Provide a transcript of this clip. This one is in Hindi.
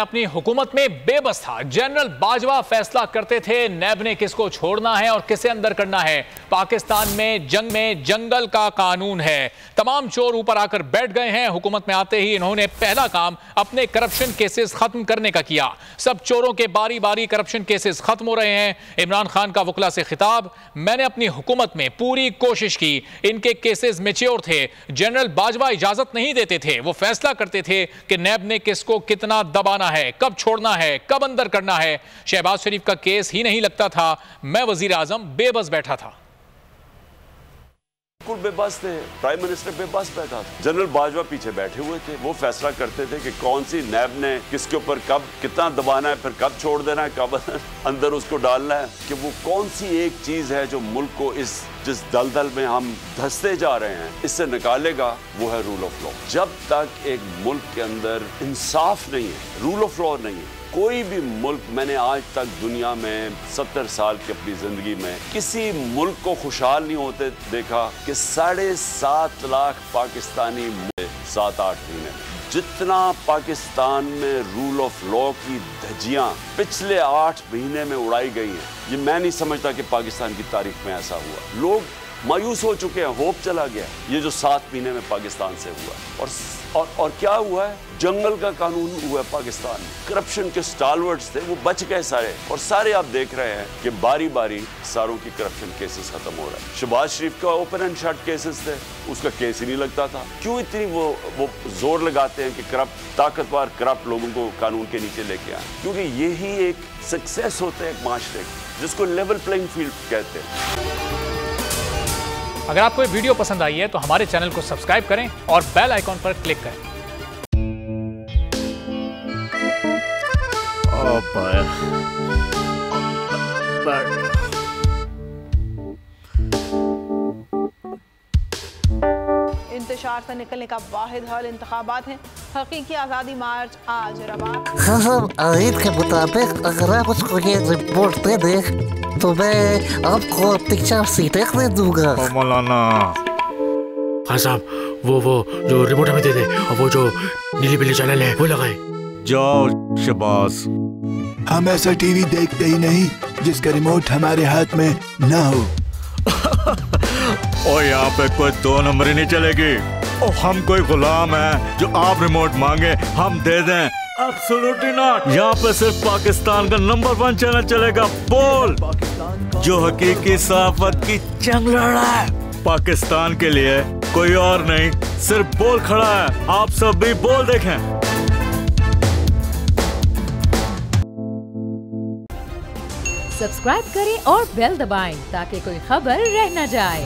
अपनी हुकूमत में बेबस था। जनरल बाजवा फैसला करते थे नैब ने किसको छोड़ना है और किसे अंदर करना है। पाकिस्तान में जंगल का कानून है। तमाम चोर ऊपर आकर बैठ गए हैं। हुकूमत में आते ही इन्होंने पहला काम अपने करप्शन केसेस खत्म करने का किया। सब चोरों के बारी बारी करप्शन केसेस खत्म हो रहे हैं। इमरान खान का वकला से खिताब, मैंने अपनी हुकूमत में पूरी कोशिश की, इनके केसेस मैच्योर थे। जनरल बाजवा इजाजत नहीं देते थे, वो फैसला करते थे कि नैब ने किसको कितना दबाना है, कब छोड़ना है, कब अंदर करना है। शहबाज शरीफ का केस ही नहीं लगता था, मैं वजीर आजम बेबस बैठा था। बिल्कुल बेबस थे, प्राइम मिनिस्टर बेबस बैठा था। जनरल बाजवा पीछे बैठे हुए थे, वो फैसला करते थे कि कौन सी नैब ने किसके ऊपर कब कितना दबाना है, फिर कब छोड़ देना है, कब अंदर उसको डालना है, कि वो कौन सी एक चीज है जो मुल्क को जिस दलदल में हम धंसते जा रहे हैं इससे निकालेगा, वो है रूल ऑफ लॉ। जब तक एक मुल्क के अंदर इंसाफ नहीं है, रूल ऑफ लॉ नहीं है, कोई भी मुल्क, मैंने आज तक दुनिया में 70 साल की अपनी जिंदगी में किसी मुल्क को खुशहाल नहीं होते देखा कि 7.5 लाख पाकिस्तानी 7-8 महीने में। जितना पाकिस्तान में रूल ऑफ लॉ की धज्जियां पिछले 8 महीने में उड़ाई गई हैं, ये मैं नहीं समझता कि पाकिस्तान की तारीख में ऐसा हुआ। लोग मायूस हो चुके हैं, होप चला गया। ये जो 7 महीने में पाकिस्तान से हुआ और क्या हुआ है, जंगल का कानून हुआ है पाकिस्तान में। करप्शन के स्टालवर्ड्स थे, वो बच गए सारे, और सारे आप देख रहे हैं कि बारी बारी सारों की करप्शन केसेस खत्म हो रहा है। शहबाज शरीफ का ओपन एंड शट केसेस थे, उसका केस ही नहीं लगता था। क्यों इतनी वो जोर लगाते हैं कि ताकतवर करप्ट लोगों को कानून के नीचे लेके आए? क्योंकि यही एक सक्सेस होता है एक माशरे की, जिसको लेवल प्लेइंग फील्ड कहते हैं। अगर आपको ये वीडियो पसंद आई है तो हमारे चैनल को सब्सक्राइब करें और बेल आइकॉन पर क्लिक करें। इंतशार से निकलने का वाहिद हल इंतखाबात हैं। हकीकी आज़ादी मार्च आज रवान। हाँ, आयत के मुताबिक अगर आप उसको ये रिपोर्ट दे दें तो मैं आपको अपनी 4 सीटें दे दूंगा। मौलाना खान साहब, वो जो रिमोट हमें दे दे और वो जो नीली पीली चैनल है वो लगाए। जाओ शहबाज, हम ऐसा टीवी देखते ही नहीं जिसका रिमोट हमारे हाथ में ना हो। और यहाँ पे कोई 2 नंबर ही नहीं चलेगी। और हम कोई गुलाम है जो आप रिमोट मांगे हम दे दें? Absolutely not. यहाँ पे सिर्फ पाकिस्तान का नंबर 1 चैनल चलेगा, बोल, जो हकीकी सहाफत की जंग लड़ रहा है। पाकिस्तान के लिए कोई और नहीं, सिर्फ बोल खड़ा है। आप सब भी बोल देखें। सब्सक्राइब करें और बेल दबाएं ताकि कोई खबर रह न जाए।